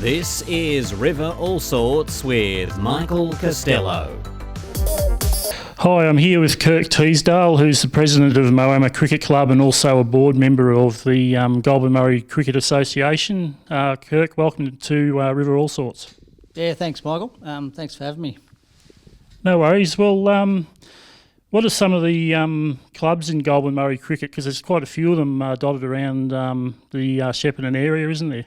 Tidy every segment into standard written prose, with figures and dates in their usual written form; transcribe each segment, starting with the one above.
This is River All Sorts with Michael Costello. Hi, I'm here with Kirk Teasdale, who's the president of Moama Cricket Club and also a board member of the Goulburn Cricket Association. Kirk, welcome to River All Sorts. Yeah, thanks, Michael. Thanks for having me. No worries. Well, what are some of the clubs in Goulburn Cricket? Because there's quite a few of them dotted around the Shepparton area, isn't there?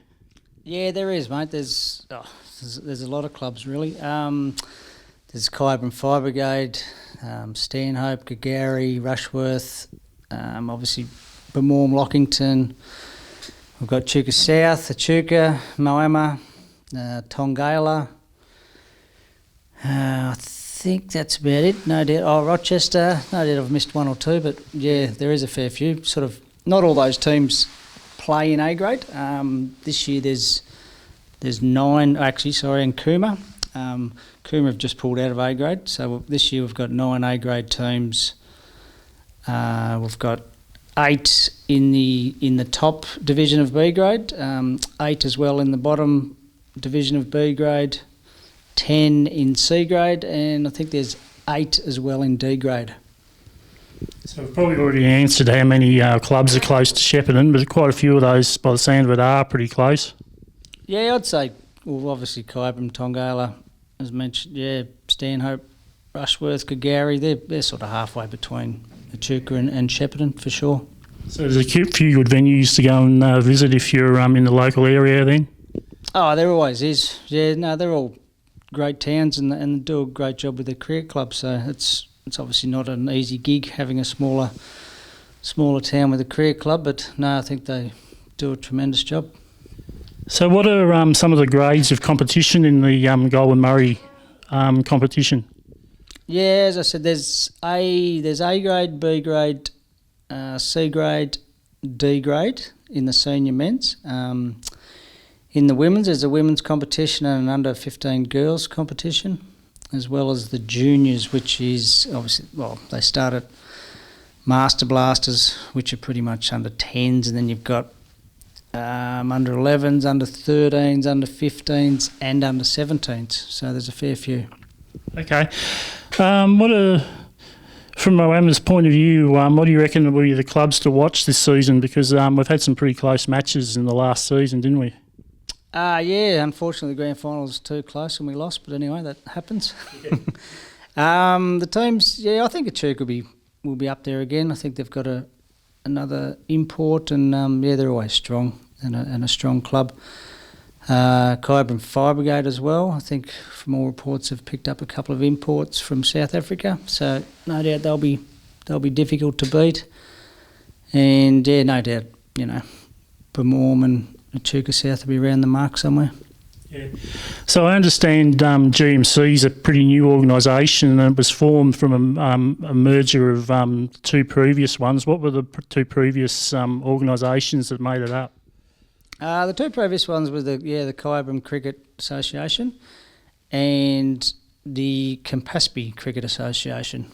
Yeah, there is, mate. There's a lot of clubs, really. There's Costello Fire Brigade, Stanhope, Gagari, Rushworth, obviously Moama, Lockington. We've got Chuka South, Echuca, Moama, Tongala. I think that's about it. No doubt. Oh, Rochester. No doubt I've missed one or two, but yeah, there is a fair few. Sort of, not all those teams play in A grade. This year there's 9, actually, sorry, and Cooma. Cooma have just pulled out of A grade, so this year we've got 9 A grade teams. We've got 8 in the top division of B grade, 8 as well in the bottom division of B grade, 10 in C grade, and I think there's 8 as well in D grade. So we've probably already answered how many clubs are close to Shepparton, but quite a few of those, by the sound of it, are pretty close. Yeah, I'd say, well, obviously Costello, Tongala, as mentioned, yeah, Stanhope, Rushworth, Gagari, they're sort of halfway between Echuca and Shepparton for sure. So there's a few good venues to go and visit if you're in the local area then? Oh, there always is. Yeah, no, they're all great towns and do a great job with their cricket club, so it's obviously not an easy gig having a smaller town with a cricket club, but no, I think they do a tremendous job. So what are some of the grades of competition in the Goulburn competition? Yeah, as I said, there's A grade, B grade, C grade, D grade in the senior men's. In the women's, there's a women's competition and an under-15 girls competition, as well as the juniors, which is obviously, well, they start at Master Blasters, which are pretty much under 10s, and then you've got under 11s, under 13s, under 15s, and under 17s. So there's a fair few. Okay. From Moama's point of view, what do you reckon will be the clubs to watch this season? Because we've had some pretty close matches in the last season, didn't we? Yeah, unfortunately the grand final was too close and we lost, but anyway, that happens. Yeah. The teams, yeah, I think Echuca will be up there again. I think they've got another import and, yeah, they're always strong and a strong club. Costello Fire Brigade as well. I think from all reports have picked up a couple of imports from South Africa, so no doubt they'll be difficult to beat. And yeah, no doubt, Moama and Chuka South will be around the mark somewhere. Yeah. So I understand GMC is a pretty new organisation and it was formed from a merger of 2 previous ones. What were the 2 previous organisations that made it up? The 2 previous ones were the Costello Cricket Association and the Campaspe Cricket Association.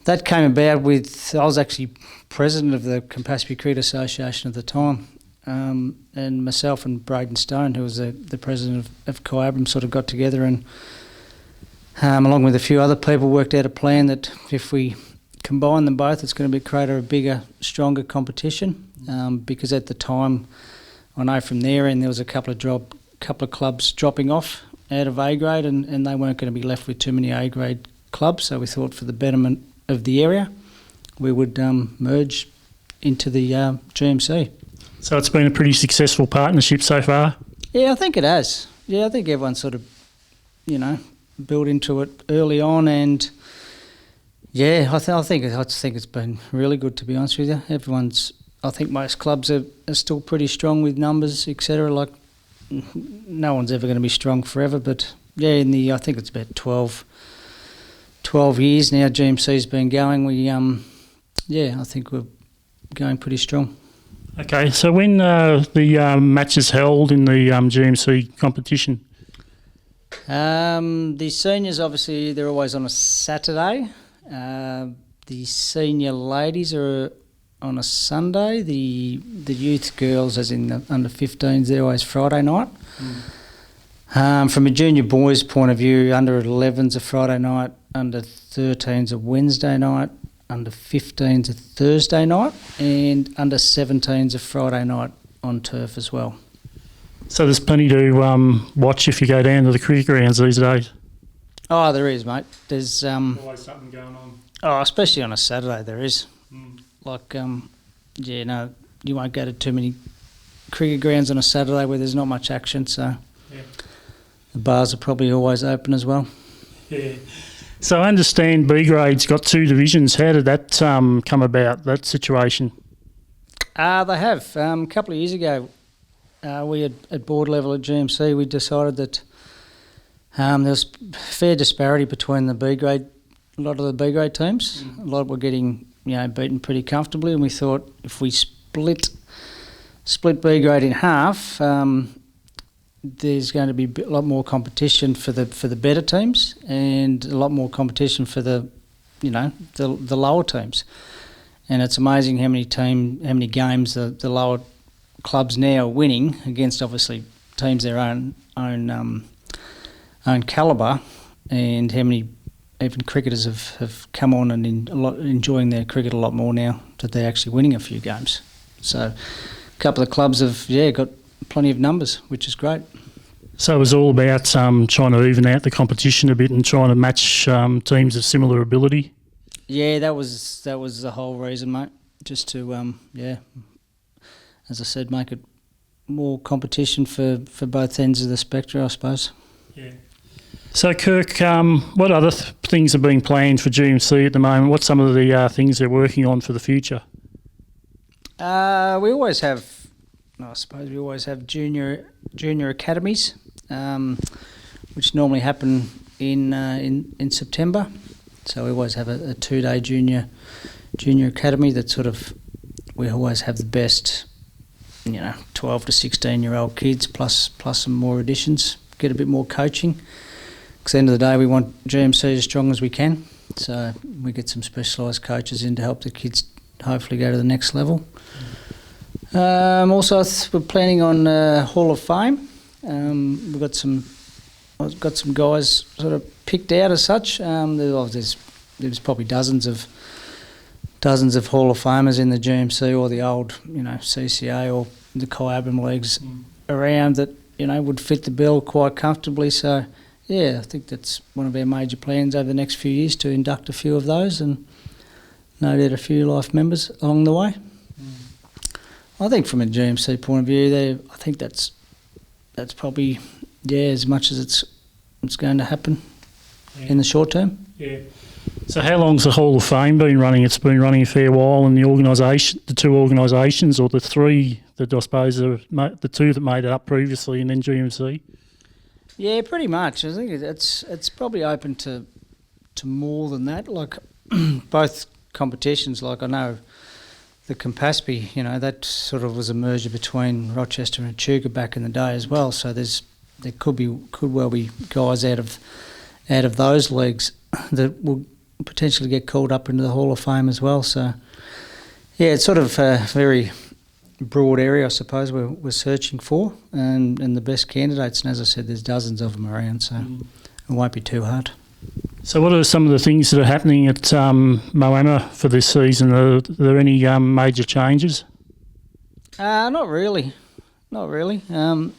That came about with, I was actually president of the Campaspe Cricket Association at the time, and myself and Braden Stone, who was the president of Costello, sort of got together and, along with a few other people, worked out a plan that if we combine them both, it's going to create a bigger, stronger competition. Because at the time, I know from there, and there was a couple of clubs dropping off out of A grade, and they weren't going to be left with too many A grade clubs. So we thought for the betterment of the area, we would merge into the GMC. So it's been a pretty successful partnership so far? Yeah, I think it has. Yeah, I think everyone sort of, built into it early on, and yeah, I think it's been really good, to be honest with you. I think most clubs are still pretty strong with numbers, etc. Like, no one's ever going to be strong forever, but yeah, I think it's about 12 years now GMC's been going. I think we're going pretty strong. Okay, so when the match is held in the GMC competition? The seniors, obviously, they're always on a Saturday. The senior ladies are on a Sunday. The youth girls, as in the under 15s, they're always Friday night. From a junior boys' point of view, under 11s a Friday night, under 13s a Wednesday night, under 15s a Thursday night, and under 17s a Friday night on turf as well. So there's plenty to watch if you go down to the cricket grounds these days. Oh, there is, mate. There's Always something going on. oh, especially on a Saturday, there is. Like, no, you won't go to too many cricket grounds on a Saturday where there's not much action. So the bars are probably always open as well. Yeah. So I understand B grade's got 2 divisions. How did that come about, that situation? They have. A couple of years ago, we had, at board level at GMC, we decided that there was fair disparity between the B grade, a lot of the B grade teams. A lot were getting beaten pretty comfortably, and we thought if we split B grade in half, there's going to be a lot more competition for the better teams, and a lot more competition for the lower teams. And it's amazing how many games the lower clubs now are winning against obviously teams their own calibre, and how many even cricketers have come on and enjoying their cricket a lot more now that they're actually winning a few games. So a couple of clubs have got plenty of numbers, which is great. So it was all about trying to even out the competition a bit and trying to match teams of similar ability. Yeah, that was the whole reason, mate. Just to as I said, make it more competition for both ends of the spectrum, I suppose. Yeah. So Kirk, what other things are being planned for GMC at the moment? What's some of the things they're working on for the future? We always have junior academies, which normally happen in September. So we always have a 2-day junior academy that we always have the best 12 to 16-year-old kids plus some more additions, get a bit more coaching. Because at the end of the day, we want GMC as strong as we can. So we get some specialised coaches in to help the kids hopefully go to the next level. Also, we're planning on Hall of Fame. I've got some guys sort of picked out as such. There's probably dozens of Hall of Famers in the GMC or the old CCA or the Kyabram leagues around that would fit the bill quite comfortably. So I think that's one of our major plans over the next few years, to induct a few of those and no doubt a few life members along the way. I think from a GMC point of view, I think that's probably as much as it's going to happen in the short term. Yeah. So how long's the Hall of Fame been running? It's been running a fair while, and the 2 organisations, or the 3 that I suppose are the 2 that made it up previously, and then GMC. Yeah, pretty much. I think it's probably open to more than that. Like both competitions, like I know the Campaspe, that sort of was a merger between Rochester and Echuca back in the day as well. So there could well be guys out of those leagues that will potentially get called up into the Hall of Fame as well. So it's sort of a very broad area, I suppose, we're searching for, and the best candidates. And as I said, there's dozens of them around, so it won't be too hard. So what are some of the things that are happening at Moama for this season? Are there any major changes? Not really. I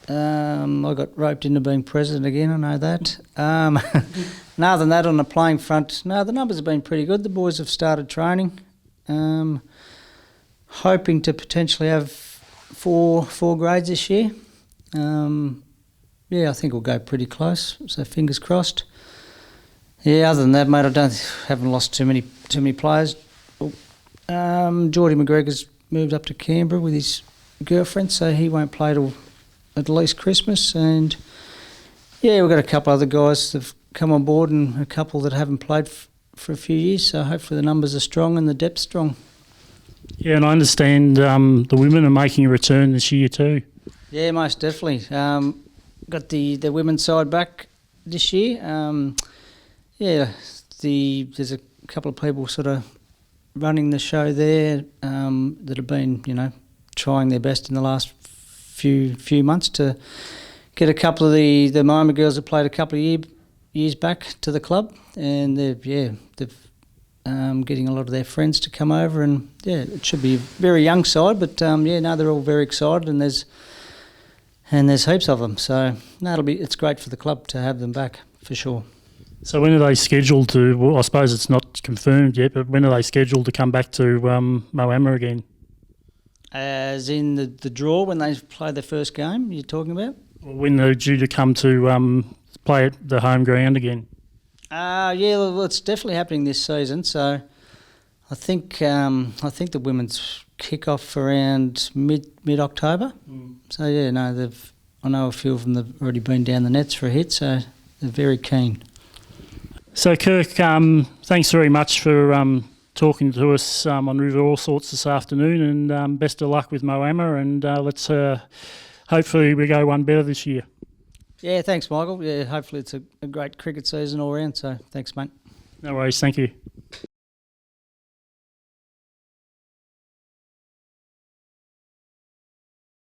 got roped into being president again, I know that. Other than that, on the playing front, the numbers have been pretty good. The boys have started training. Hoping to potentially have four grades this year. I think we'll go pretty close, so fingers crossed. Other than that, mate, haven't lost too many players. Geordie McGregor's moved up to Canberra with his girlfriend, so he won't play till at least Christmas. And we've got a couple other guys that have come on board, and a couple that haven't played for a few years. So hopefully the numbers are strong and the depth's strong. Yeah, and I understand the women are making a return this year too. Yeah, most definitely. Got the women's side back this year. There's a couple of people sort of running the show there that have been, trying their best in the last few months to get a couple of the Moama girls that played a couple of years back to the club, and they've getting a lot of their friends to come over, and it should be a very young side, but they're all very excited, and there's heaps of them, so it's great for the club to have them back for sure. So when are they scheduled to? Well, I suppose it's not confirmed yet, but when are they scheduled to come back to Moama again? As in the draw when they play their first game, you're talking about? When they're due to come to play at the home ground again? Well, it's definitely happening this season. So I think the women's kick off around mid October. So I know a few of them have already been down the nets for a hit, so they're very keen. So Kirk, thanks very much for talking to us on River All Sorts this afternoon, and best of luck with Moama, and let's hopefully we go one better this year. Yeah, thanks, Michael. Yeah, hopefully it's a great cricket season all round, so thanks, mate. No worries, thank you.